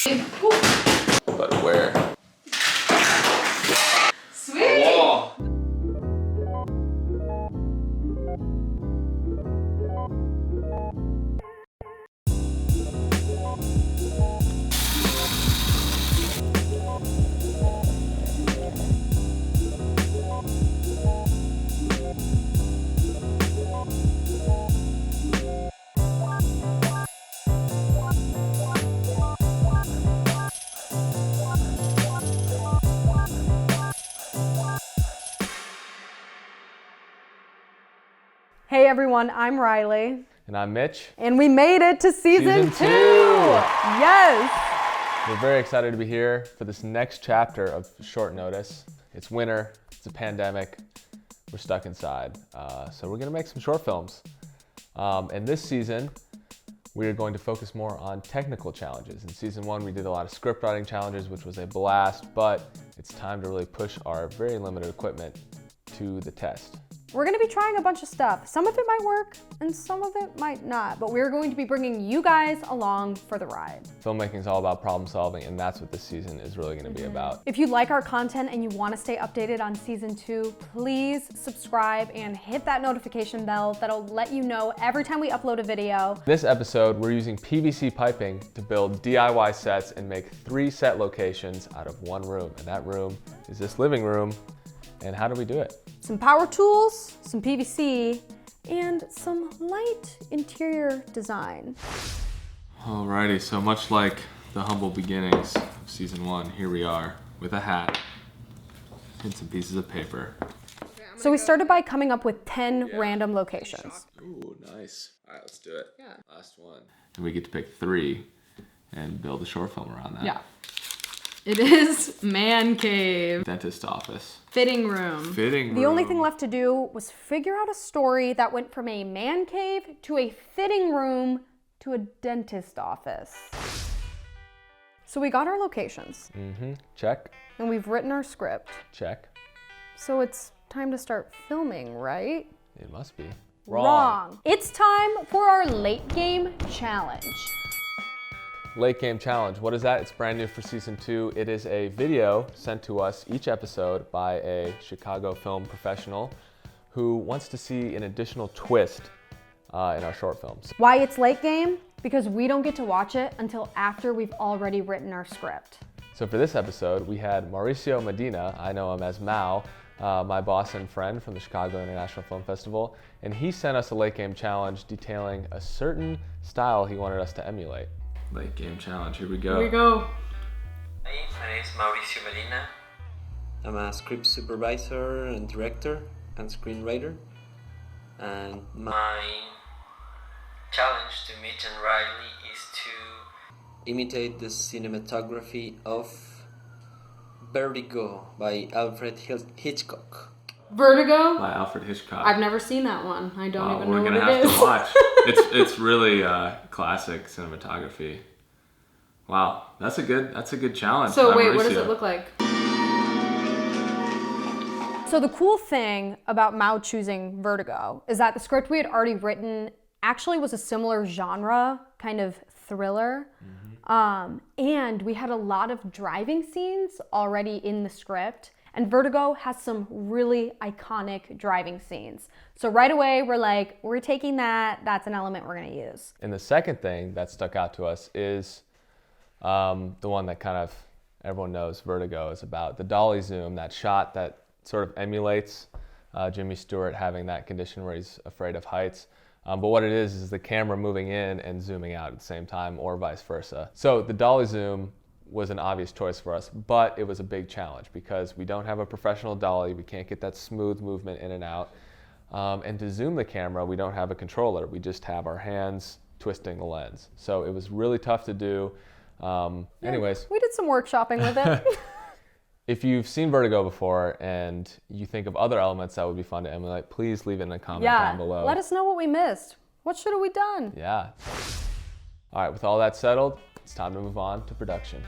But where? Sweet! A wall. Hey everyone, I'm Riley. And I'm Mitch. And we made it to season two! Yes! We're very excited to be here for this next chapter of Short Notice. It's winter, it's a pandemic, we're stuck inside. So we're gonna make some short films. And this season, we are going to focus more on technical challenges. In season one, we did a lot of script writing challenges, which was a blast, but it's time to really push our very limited equipment to the test. We're gonna be trying a bunch of stuff. Some of it might work and some of it might not, but we're going to be bringing you guys along for the ride. Filmmaking is all about problem solving, and that's what this season is really gonna be about. If you like our content and you wanna stay updated on season two, please subscribe and hit that notification bell that'll let you know every time we upload a video. This episode, we're using PVC piping to build DIY sets and make 3 set locations out of 1 room. And that room is this living room. And how do we do it? Some power tools, some PVC, and some light interior design. Alrighty, so much like the humble beginnings of season 1, here we are with a hat and some pieces of paper. So we started by coming up with 10 random locations. Ooh, nice. All right, let's do it. Yeah. Last one. And we get to pick 3 and build a short film around that. Yeah. It is man cave. Dentist office. Fitting room. Fitting room. The only thing left to do was figure out a story that went from a man cave to a fitting room to a dentist office. So we got our locations. Check. And we've written our script. Check. So it's time to start filming, right? It must be. Wrong. It's time for our late game challenge. Late Game Challenge. What is that? It's brand new for season 2. It is a video sent to us each episode by a Chicago film professional who wants to see an additional twist in our short films. Why it's late game? Because we don't get to watch it until after we've already written our script. So for this episode, we had Mauricio Medina, I know him as Mao, my boss and friend from the Chicago International Film Festival, and he sent us a late game challenge detailing a certain style he wanted us to emulate. Late game challenge, here we go. Here we go. Hi, my name is Mauricio Medina. I'm a script supervisor and director and screenwriter. And my challenge to Mitch and Riley is to imitate the cinematography of Vertigo by Alfred Hitchcock. Vertigo? By Alfred Hitchcock. I've never seen that one. I don't even know what it is. We're gonna have to watch. It's really classic cinematography. Wow, that's a good challenge. So wait, what does it look like? So the cool thing about Mao choosing Vertigo is that the script we had already written actually was a similar genre, kind of thriller. And we had a lot of driving scenes already in the script. And Vertigo has some really iconic driving scenes. So right away, we're like, we're taking that, that's an element we're gonna use. And the second thing that stuck out to us is the one that kind of everyone knows Vertigo is about, the dolly zoom, that shot that sort of emulates Jimmy Stewart having that condition where he's afraid of heights. But what it is the camera moving in and zooming out at the same time, or vice versa. So the dolly zoom was an obvious choice for us, but it was a big challenge because we don't have a professional dolly, we can't get that smooth movement in and out. And to zoom the camera, we don't have a controller, we just have our hands twisting the lens. So it was really tough to do. Anyways. We did some workshopping with it. If you've seen Vertigo before and you think of other elements that would be fun to emulate, please leave it in a comment down below. Let us know what we missed. What should have we done? Yeah. All right, with all that settled, it's time to move on to production.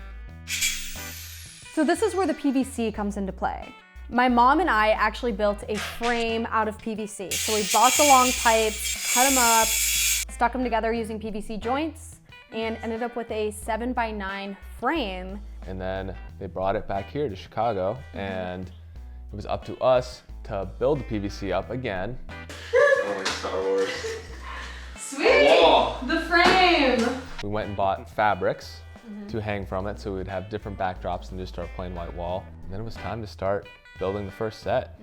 So this is where the PVC comes into play. My mom and I actually built a frame out of PVC. So we bought the long pipes, cut them up, stuck them together using PVC joints, and ended up with a 7x9 frame. And then they brought it back here to Chicago, and it was up to us to build the PVC up again. Oh, like Star Wars. Sweet! The frame! We went and bought fabrics to hang from it so we'd have different backdrops than just our plain white wall. And then it was time to start building the first set.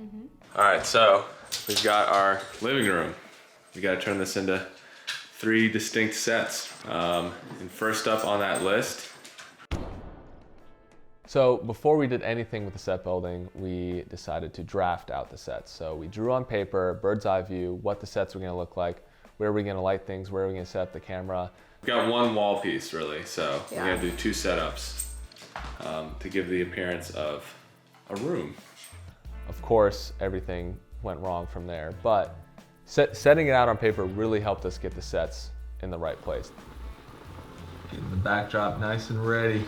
All right, so we've got our living room. We gotta turn this into 3 distinct sets. And first up on that list. So before we did anything with the set building, we decided to draft out the sets. So we drew on paper, bird's eye view, what the sets were gonna look like, where are we gonna light things, where are we gonna set up the camera. We've got one wall piece really, so we're gonna do 2 setups to give the appearance of a room. Of course, everything went wrong from there, but setting it out on paper really helped us get the sets in the right place. Getting the backdrop nice and ready.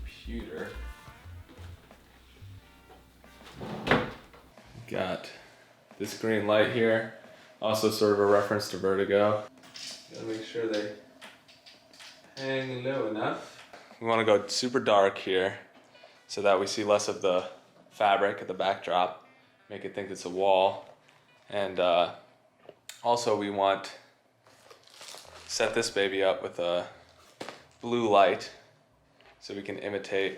Computer. Got this green light here, also sort of a reference to Vertigo. Gotta make sure they hang low enough. We want to go super dark here so that we see less of the fabric at the backdrop, make it think it's a wall. And also we want to set this baby up with a blue light so we can imitate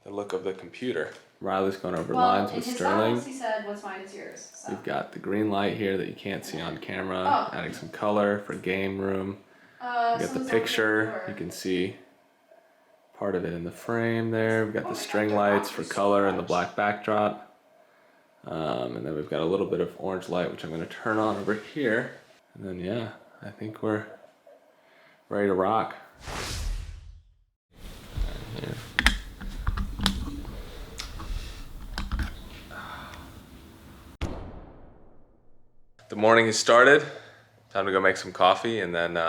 the look of the computer. Riley's going over lines with Sterling. He said, "What's mine is yours." So. We've got the green light here that you can't see on camera, adding some color for game room. We've got the picture, you can see part of it in the frame there. We've got the string lights for color and the black backdrop. And then we've got a little bit of orange light, which I'm gonna turn on over here. And then yeah, I think we're ready to rock. The morning has started. Time to go make some coffee and then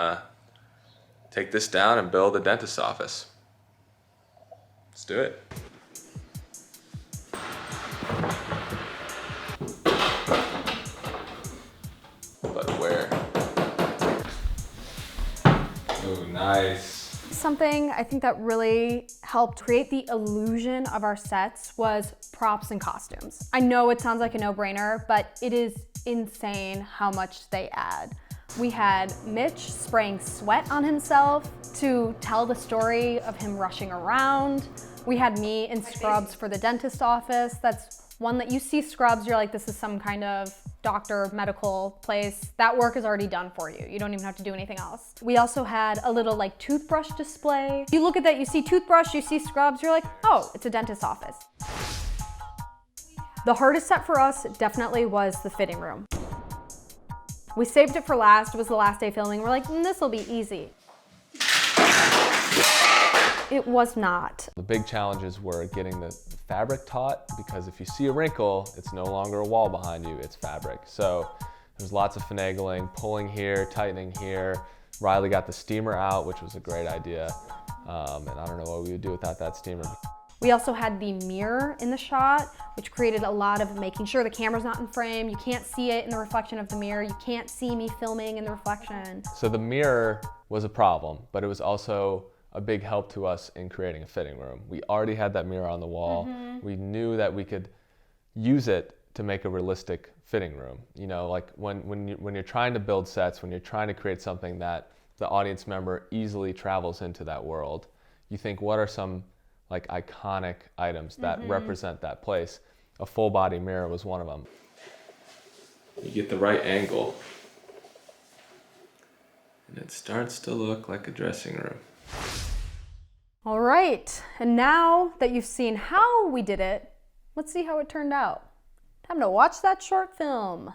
take this down and build a dentist's office. Let's do it. But where? Oh, nice. Something I think that really helped create the illusion of our sets was props and costumes. I know it sounds like a no-brainer, but it is insane how much they add. We had Mitch spraying sweat on himself to tell the story of him rushing around. We had me in scrubs for the dentist office. That's one that you see scrubs, you're like, this is some kind of doctor, medical place. That work is already done for you. You don't even have to do anything else. We also had a little like toothbrush display. You look at that, you see toothbrush, you see scrubs, you're like, oh, it's a dentist's office. The hardest set for us definitely was the fitting room. We saved it for last. It was the last day filming. We're like, this will be easy. It was not. The big challenges were getting the fabric taut, because if you see a wrinkle, it's no longer a wall behind you, it's fabric. So there's lots of finagling, pulling here, tightening here. Riley got the steamer out, which was a great idea. And I don't know what we would do without that steamer. We also had the mirror in the shot, which created a lot of making sure the camera's not in frame. You can't see it in the reflection of the mirror. You can't see me filming in the reflection. So the mirror was a problem, but it was also a big help to us in creating a fitting room. We already had that mirror on the wall. We knew that we could use it to make a realistic fitting room. You know, like when you're trying to build sets, when you're trying to create something that the audience member easily travels into that world, you think, what are some like iconic items that represent that place? A full body mirror was one of them. You get the right angle and it starts to look like a dressing room. All right, and now that you've seen how we did it, let's see how it turned out. Time to watch that short film.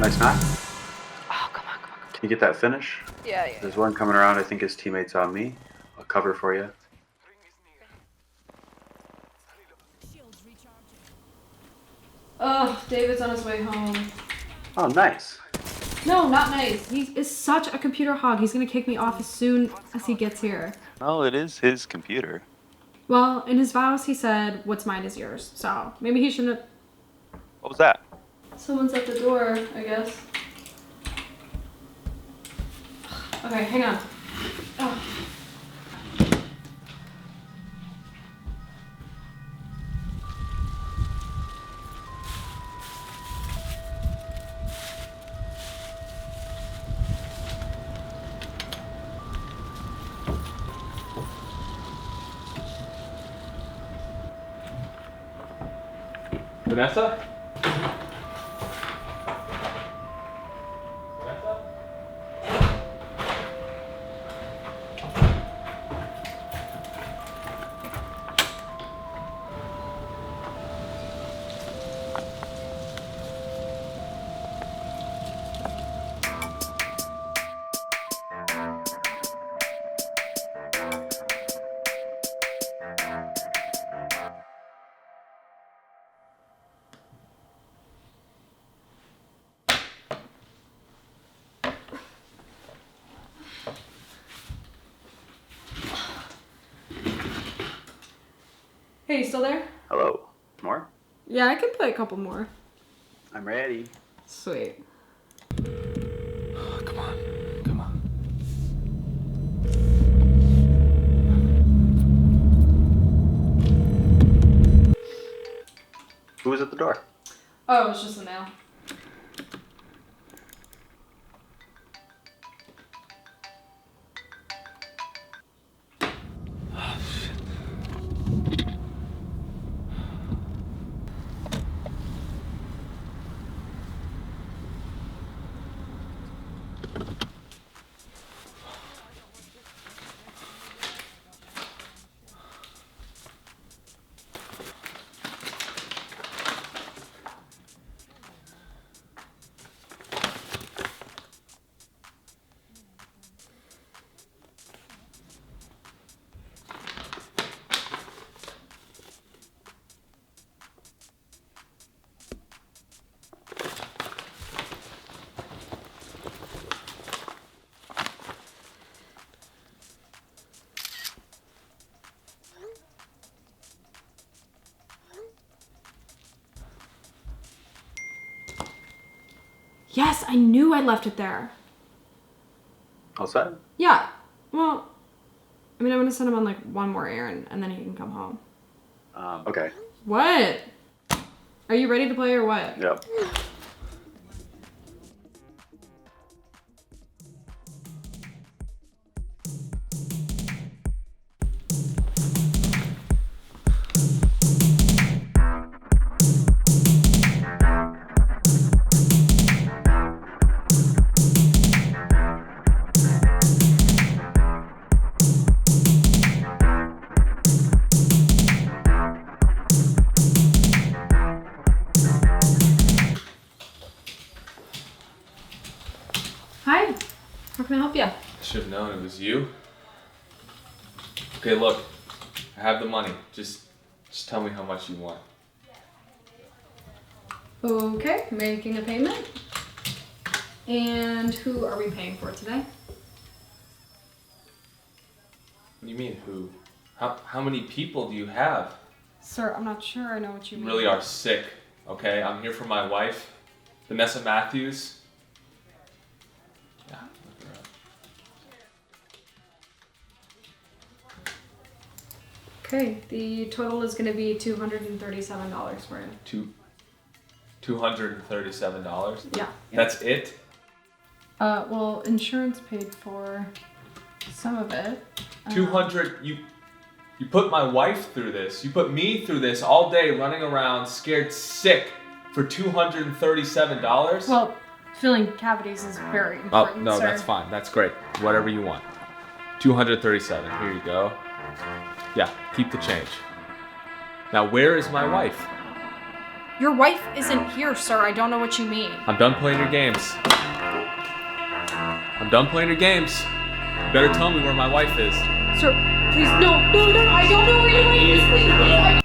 Nice knock. Oh, come on, come on. Can you get that finish? Yeah. There's one coming around. I think his teammate's on me. I'll cover for you. Oh, David's on his way home. Oh, nice. No, not nice. He is such a computer hog. He's gonna kick me off as soon as he gets here. Well, it is his computer. Well, in his vows, he said, "What's mine is yours." So maybe he shouldn't. What was that? Someone's at the door, I guess. Okay, hang on. Oh. Vanessa? Hey, you still there? Hello. More? Yeah, I can play a couple more. I'm ready. Sweet. Oh, come on. Come on. Who was at the door? Oh, it was just a nail. Yes, I knew I left it there. All set? Yeah. Well, I mean, I'm gonna send him on like one more errand and then he can come home. Okay. What? Are you ready to play or what? Yep. Hi. How can I help you? I should have known it was you. Okay, look. I have the money. Just tell me how much you want. Okay, making a payment. And who are we paying for today? What do you mean, who? How many people do you have? Sir, I'm not sure I know what you You mean. really are sick, okay? I'm here for my wife, Vanessa Matthews. Yeah, look her up. Okay, the total is going to be $237 for you. $237? Yeah. That's it? Well, insurance paid for some of it. 200, you put my wife through this. You put me through this all day running around scared sick for $237? Well, filling cavities is very Oh, important, no, sir. that's fine. That's great. Whatever you want. 237. Here you go. Yeah, keep the change. Now, where is my wife? Your wife isn't here, sir. I don't know what you mean. I'm done playing your games. I'm done playing your games. You better tell me where my wife is. Sir, please, no, I don't know where your wife is, please.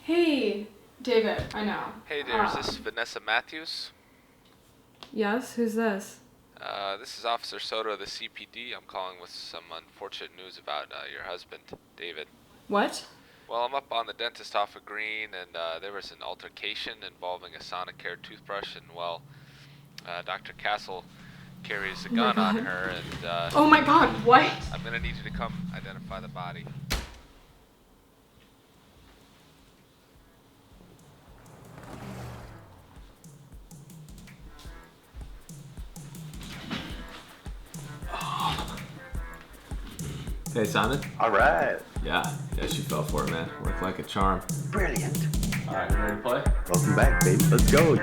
Hey, David, I know. Hey there, is this Vanessa Matthews? Yes, who's this? This is Officer Soto of the CPD. I'm calling with some unfortunate news about your husband, David. What? Well, I'm up on the dentist off of Green, and there was an altercation involving a Sonicare toothbrush, and well, Dr. Castle carries a gun on her, and Oh my god, what? I'm gonna need you to come identify the body. Hey, Simon? All right. Yeah, she fell for it, man. Worked like a charm. Brilliant. All right, you ready to play? Welcome back, baby. Let's go.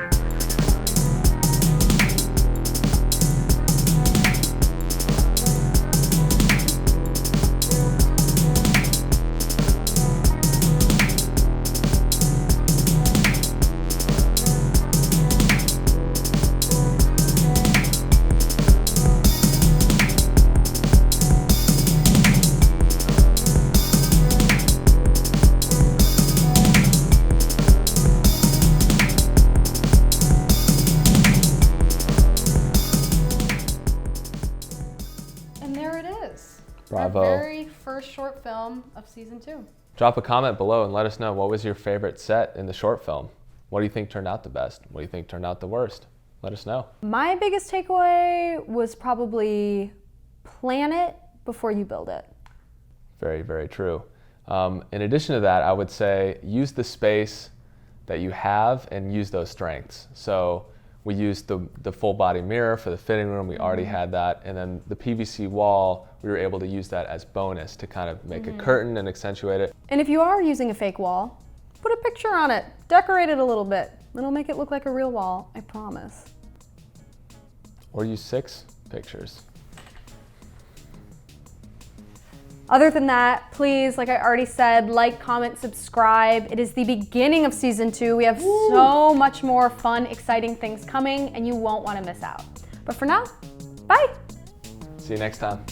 Bravo. Our very first short film of season 2. Drop a comment below and let us know what was your favorite set in the short film. What do you think turned out the best? What do you think turned out the worst? Let us know. My biggest takeaway was probably plan it before you build it. Very, very true. In addition to that, I would say use the space that you have and use those strengths. So we used the full body mirror for the fitting room. We already had that. And then the PVC wall, we were able to use that as bonus to kind of make a curtain and accentuate it. And if you are using a fake wall, put a picture on it. Decorate it a little bit. It'll make it look like a real wall, I promise. Or use 6 pictures. Other than that, please, like I already said, like, comment, subscribe. It is the beginning of season 2. We have so much more fun, exciting things coming, and you won't want to miss out. But for now, bye. See you next time.